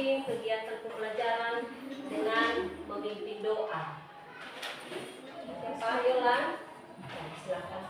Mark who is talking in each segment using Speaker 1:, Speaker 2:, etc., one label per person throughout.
Speaker 1: memimpin kegiatan pembelajaran dengan memimpin doa. Siapa Yolan? Ya, silakan.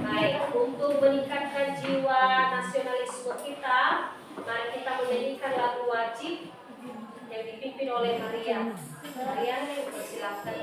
Speaker 1: Baik, untuk meningkatkan jiwa nasionalisme kita, mari kita menyanyikan lagu wajib yang dipimpin oleh Maria. Maria, silakan.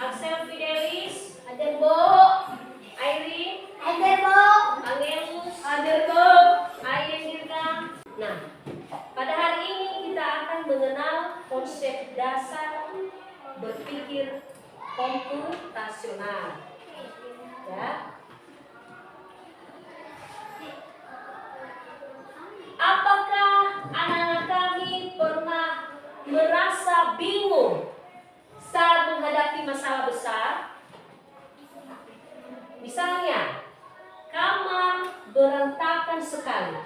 Speaker 1: Axel Fidelis, hadir Bu. Irene, hadir Bu. Angelus, hadir Bu. Ayen Dirga. Nah, pada hari ini kita akan mengenal konsep dasar berpikir komputasional. Ya. Apakah anak-anak kami pernah merasa bingung saat menghadapi masalah besar? Misalnya, kamar berantakan sekali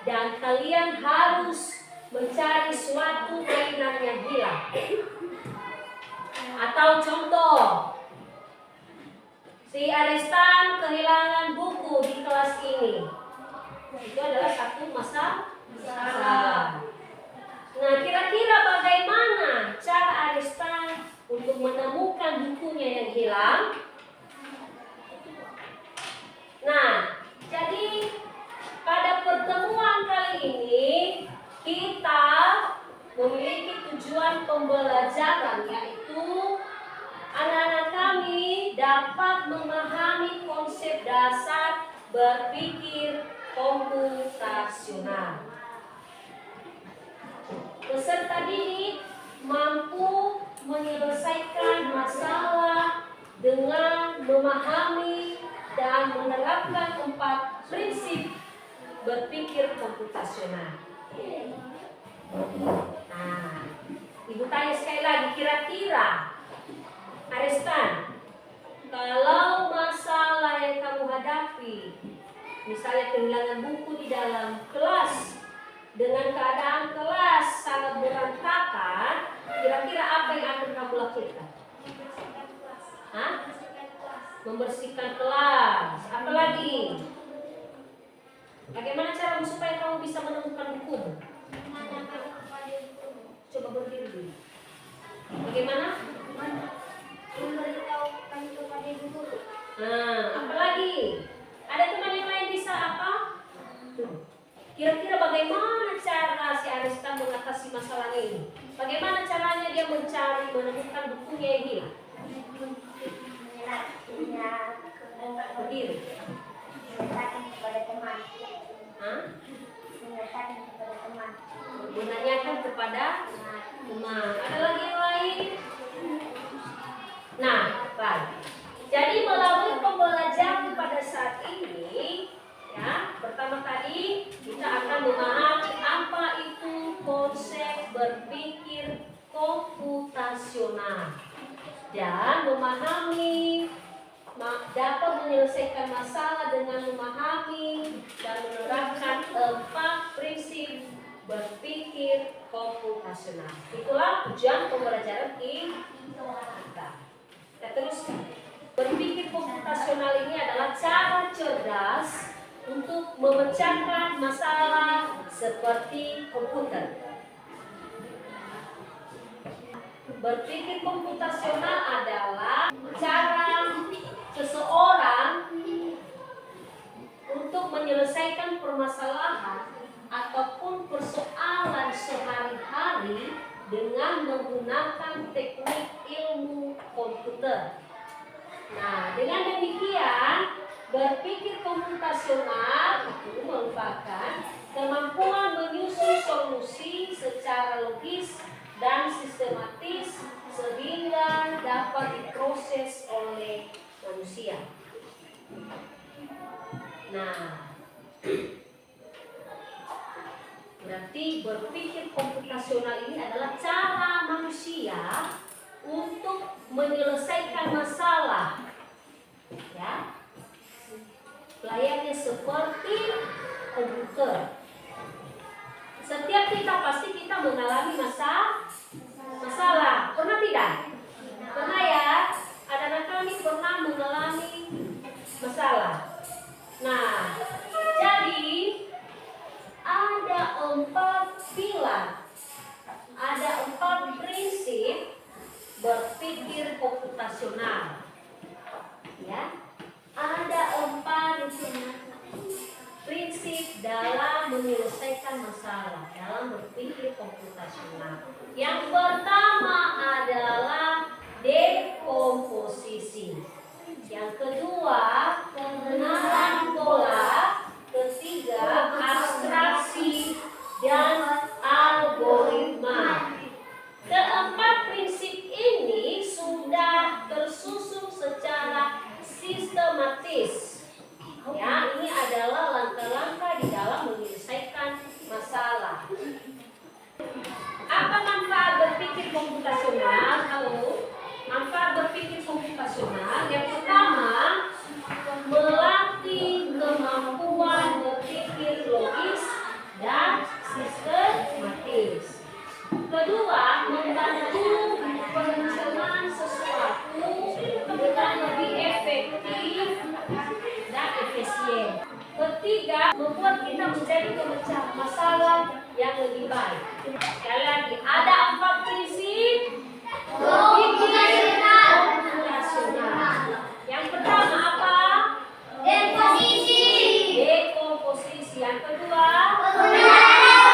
Speaker 1: dan kalian harus mencari suatu mainan yang hilang. Atau contoh, si Aristan kehilangan buku di kelas ini. Itu adalah satu masalah. Nah, kira-kira bagaimana cara Aristan untuk menemukan bukunya yang hilang? Nah, jadi pada pertemuan kali ini kita memiliki tujuan pembelajaran, yaitu anak-anak kami dapat memahami konsep dasar berpikir komputasional. Peserta didik mampu menyelesaikan masalah dengan memahami dan menerapkan 4 prinsip berpikir komputasional. Nah, Ibu tanya sekali lagi, kira-kira Aristan, kalau masalah yang kamu hadapi, misalnya kehilangan buku di dalam kelas, dengan keadaan kelas sangat berantakan, kira-kira apa yang akan kamu lakukan? Hah? Membersihkan kelas. Apa lagi? Bagaimana cara supaya kamu bisa menemukan bukumu? Coba berdiri dulu. Bagaimana? Memberitahukan kepada ibu guru. Nah, apa lagi? Ada teman yang lain bisa apa? Kira-kira bagaimana cara si Aristan mengatasi masalah ini? Bagaimana caranya dia mencari, menemukan bukunya yang hilang? Berdiri. Kepada teman. Hah? Menanyakan kepada teman. Ada lagi yang lain? Nah, baik. Jadi melalui pembelajaran pada saat ini, ya, pertama tadi kita akan memahami apa itu konsep berpikir komputasional dan memahami dapat menyelesaikan masalah dengan memahami dan menerapkan 4 prinsip berpikir komputasional. Itulah tujuan pembelajaran kita. Kita teruskan. Berpikir komputasional ini adalah cara cerdas untuk memecahkan masalah seperti komputer. Berpikir komputasional adalah cara seseorang untuk menyelesaikan permasalahan ataupun persoalan sehari-hari dengan menggunakan teknik ilmu komputer. Nah, dengan demikian, berpikir komputasional itu merupakan kemampuan menyusun solusi secara logis dan sistematis sehingga dapat diproses oleh manusia. Nah, berarti berpikir komputasional ini adalah cara manusia untuk menyelesaikan masalah, ya, layaknya seperti komputer. Setiap kita mengalami masalah. Pernah tidak? Pernah ya? Ada kami pernah mengalami masalah. Nah, jadi ada 4 pilar, ada 4 prinsip berpikir komputasional. Ya, ada 4 prinsip dalam menyelesaikan masalah dalam berpikir komputasional. Yang pertama adalah dekomposisi. Yang kedua, pengenalan pola. Ketiga, abstraksi dan algoritma. Keempat prinsip ini sudah tersusun secara sistematis. Ya, ini adalah langkah-langkah di dalam menyelesaikan masalah. Apa manfaat berpikir komputasional? Halo, manfaat berpikir komputasional. Yang pertama, melatih kemampuan berpikir logis dan sistematis. Kedua, membantu perencanaan sesuatu dengan lebih efektif dan efisien. Ketiga, membuat kita menjadi pemecah masalah yang lebih baik. Sekali lagi, ada 4 prinsip berpikir komputasional. Yang pertama apa? Dekomposisi. Yang kedua, yang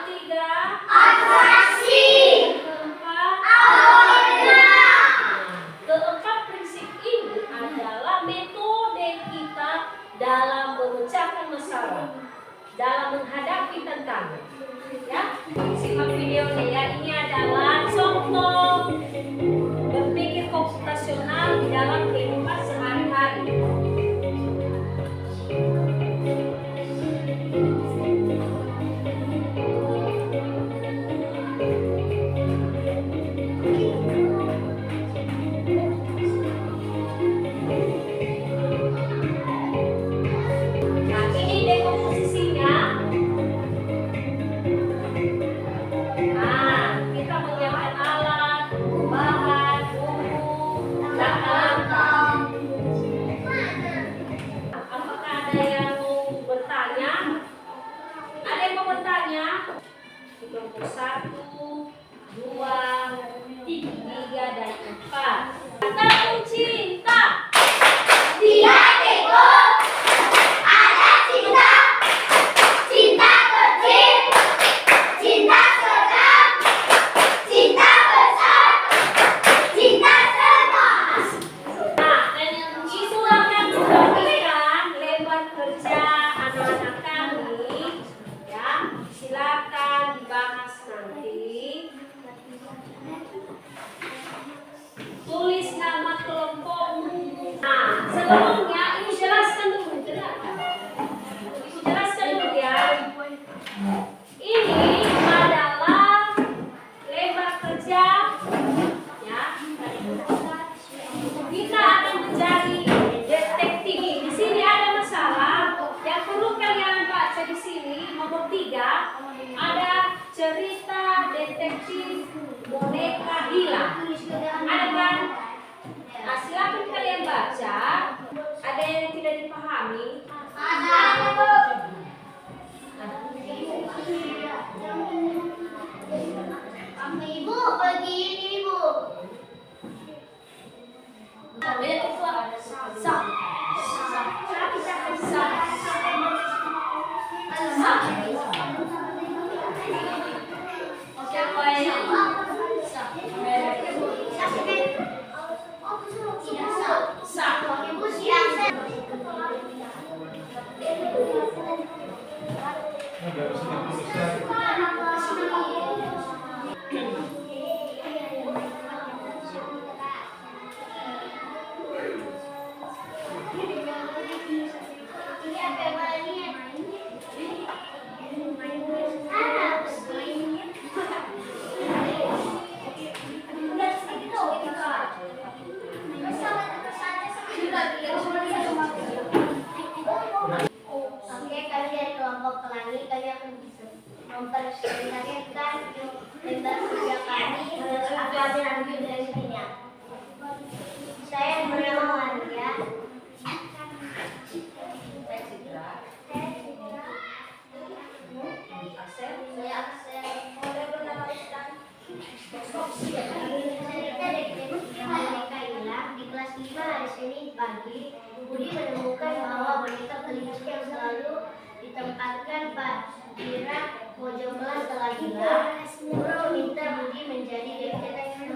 Speaker 1: ketiga, abstraksi. Keempat prinsip ini adalah metode kita dalam memecahkan masalah, dalam menghadapi tantangan. Ya, simak videonya ya. Ini adalah contoh berpikir komputasional di dalam kehidupan sehari-hari. Kelompok 1, 2, 3, dan 4. Kata cinta. Di hatiku ada cinta. Cinta kecil, cinta sedang, cinta besar, cinta semua. Nah, itu akan memberikan lebar kerja anak-anak kami. Ya, silakan dibahas nanti. Tulis nama kelompokmu. Nah, sebelumnya ibu jelaskan dulu. Ibu jelaskan dulu ya. Ini adalah lebar kerja. Ya, kita akan menjadi detektif. Di sini ada masalah yang perlu kalian baca di sini. Nomor 3 ada cerita detektif boneka hilang. Ada kan? Nah, silakan kalian baca. Ada yang tidak dipahami?
Speaker 2: harus menargetkan tentang kerja kami akan lebih dari sininya. Saya bernama Maria. Saya Aksen. Saya bernama Istan. Cerita detektif boneka hilang di kelas 5 hari Senin pagi. Budi menemukan bahwa boneka kelinci yang selalu ditempatkan pada pojok kelas telah hilang. Guru meminta Budi menjadi detektif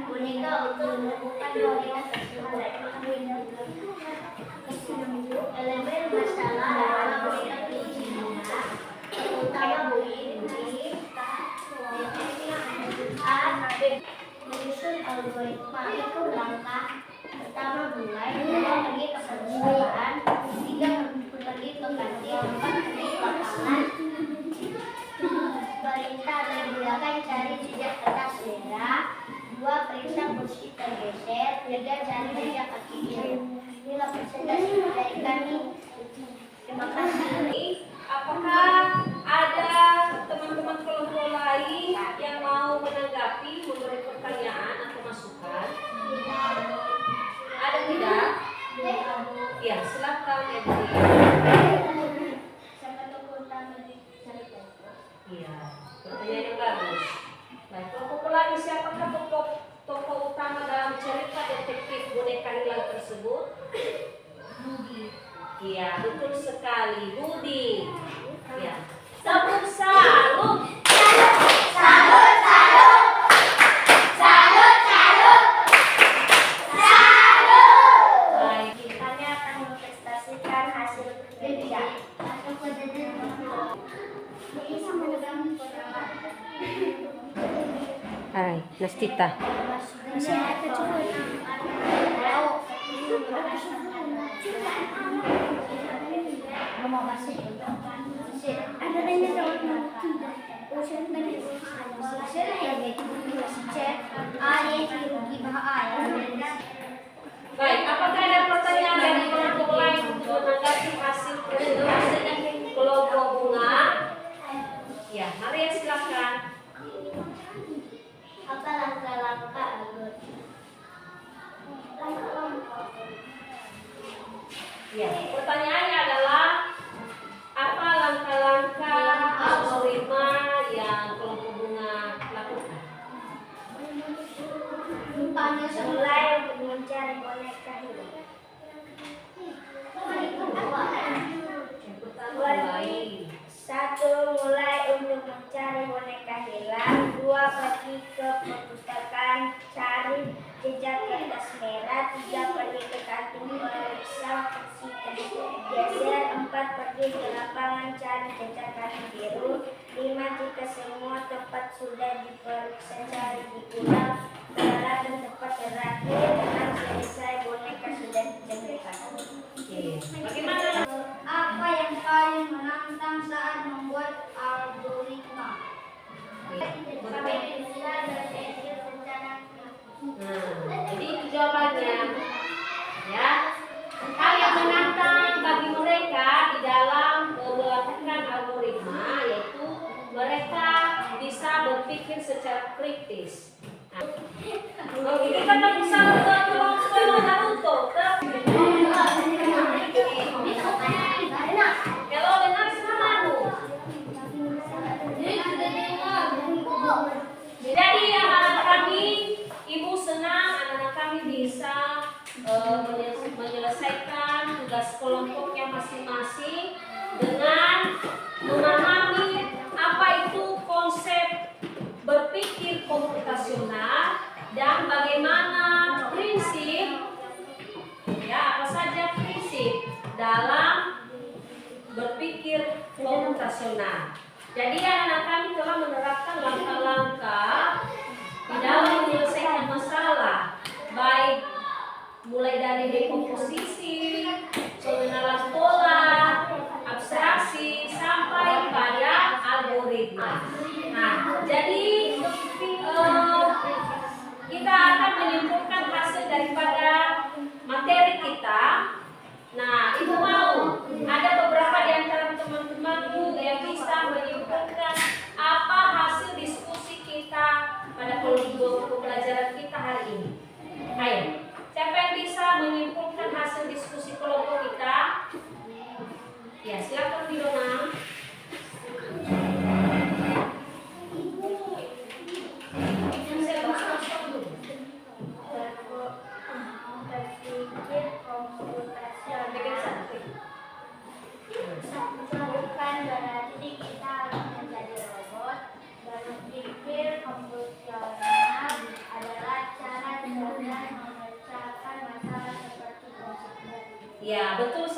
Speaker 2: boneka untuk menemukan boneka tersebut. Elemen masalah dalam boneka kelinci hilang terutama Budi menyusun algoritma itu langkah pertama mulai, kedua pergi ke perpustakaan, ketiga pergi ke kantin, empat pergi ke lapangan. Perintah digunakan cari jejak kertas merah, dua perintah kursi tergeser, tiga cari jejak kaki kiri. Inilah presentasi dari kami. Terima kasih.
Speaker 1: Apakah ada teman-teman kelompok lain yang mau menanggapi, memberi pertanyaan atau masukan? Ada tidak? Ya, silakan Edri. Iya, pertanyaan yang bagus. Baik, kelompok pelangi, siapakah tokoh utama dalam cerita detektif boneka hilang tersebut? Budi. Iya, betul sekali, Budi. Ya. Salut, salut.
Speaker 2: Salut, salut, salut. Salut, salut. Salut.
Speaker 1: Baik.
Speaker 2: Kami akan mempresentasikan hasil kerja.
Speaker 1: Hai, Nastita. Baik, apakah ada pertanyaan dari kelompok lain untuk menanggapi hasil presentasi kelompok bunga? Ya, Maria silakan.
Speaker 2: Apa langkah-langkah
Speaker 1: Ya, pertanyaannya adalah apa langkah-langkah algoritma yang kelompok bunga lakukan?
Speaker 2: mulai untuk mencari boneka hilang. Satu, mulai untuk mencari boneka hilang. Dua, pergi ke perpustakaan cari jejak kertas merah. Tiga, pergi ke kantin periksa kursi tergeser. Empat, pergi ke lapangan cari jejak kaki biru. Lima, jika semua tempat sudah diperiksa cari diulang peralatan tempat terakhir. Enam, selesai boneka sudah ditemukan.
Speaker 1: Bagaimana?
Speaker 2: Apa yang paling menantang saat membuat algoritma?
Speaker 1: Jadi itu jawabannya. Ya, hal yang menantang bagi mereka di dalam melakukan algoritma yaitu mereka bisa berpikir secara kritis. Nah, ini kan bisa tolong Naruto. Kalau benar selalu. Jadi anak-anak kami, ibu senang anak-anak kami bisa menyelesaikan tugas kelompoknya masing-masing dengan memahami apa itu konsep berpikir komputasional dan bagaimana prinsip, ya apa saja prinsip dalam berpikir komputasional. Jadi anak kami telah menerapkan langkah-langkah di dalam menyelesaikan masalah, baik mulai dari dekomposisi, pengenalan pola, abstraksi, sampai pada algoritma. Nah, jadi kita akan menyimpulkan hasil daripada materi kita. Nah, ibu mau ada beberapa di antara teman-temanmu yang bisa menyimpulkan apa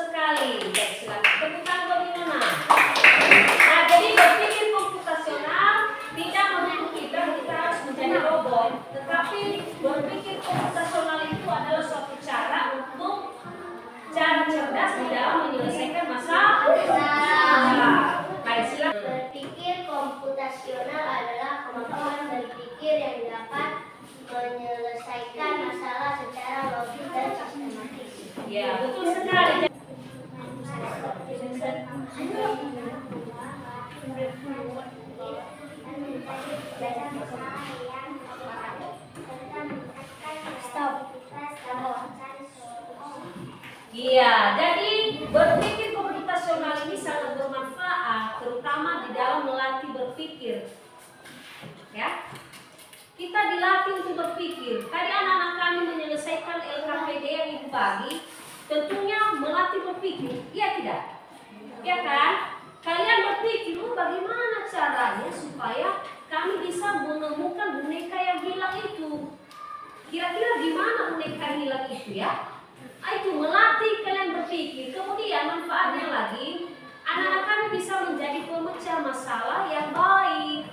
Speaker 1: sekali. Baik, silakan. Tepuk tangan bagaimana? Nah, jadi berpikir komputasional tidak menuntut kita harus menjadi robot, tetapi berpikir komputasional itu adalah suatu cara untuk cara cerdas di dalam menyelesaikan masalah. Baik, silakan.
Speaker 2: Berpikir komputasional adalah kemampuan berpikir yang dapat menyelesaikan masalah secara logis dan sistematis.
Speaker 1: Ya, betul sekali. Iya, jadi berpikir komputasional ini sangat bermanfaat, terutama di dalam melatih berpikir. Ya, kita dilatih untuk berpikir. Tadi anak-anak kami menyelesaikan LKPD yang ibu bagi, tentunya melatih berpikir, iya tidak? Ya kan? Kalian berpikir, bagaimana caranya supaya kami bisa menemukan boneka yang hilang itu? Kira-kira gimana boneka hilang itu ya? Itu melatih kalian berpikir. Kemudian manfaatnya lagi, anak-anak kami bisa menjadi pemecah masalah yang baik.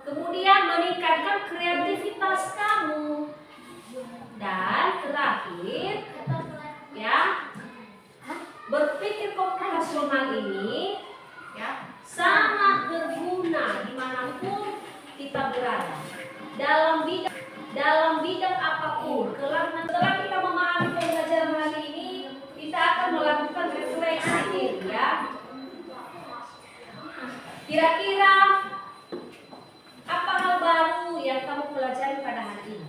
Speaker 1: Kemudian meningkatkan kreativitas kamu. Dan terakhir, ya, berpikir komputasional ini ya sangat berguna dimanapun kita berada dalam bidang apapun. Setelah kita memahami pembelajaran hari ini, kita akan melakukan refleksi, ya. Kira-kira apa hal baru yang kamu pelajari pada hari ini?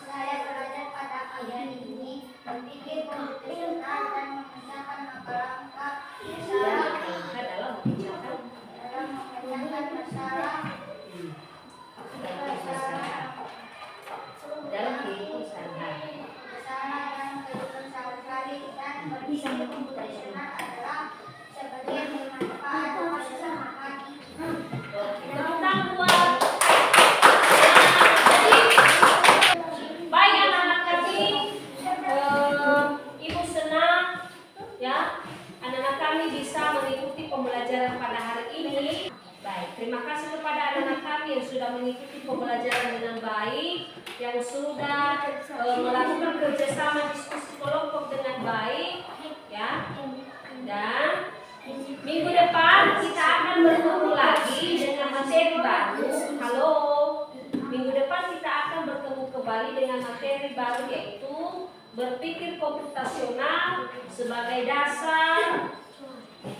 Speaker 2: Saya belajar pada pagi ini berpikir komputasional dan memecahkan langkah-langkah
Speaker 1: Dalam memecahkan
Speaker 2: masalah
Speaker 1: dalam kehidupan sehari-hari.
Speaker 2: dalam kehidupan sehari-hari dan berpikir komputasional adalah sebagai bermanfaat pada sehari-hari.
Speaker 1: Tepuk tangan buat. Baik anak-anak kami, ibu senang ya anak-anak kami bisa mengikuti pembelajaran pada hari ini. Baik, terima kasih kepada anak-anak kami yang sudah mengikuti pembelajaran dengan baik, yang sudah melakukan kerjasama diskusi kelompok dengan baik, ya. Dan minggu depan kita akan bertemu lagi dengan materi baru. Halo, minggu depan kita akan bertemu kembali dengan materi baru, yaitu berpikir komputasional sebagai dasar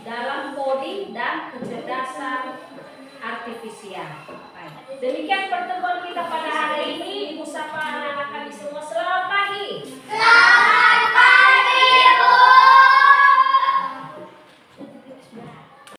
Speaker 1: dalam coding dan kecerdasan artifisial. Baik. Demikian pertemuan kita pada hari ini.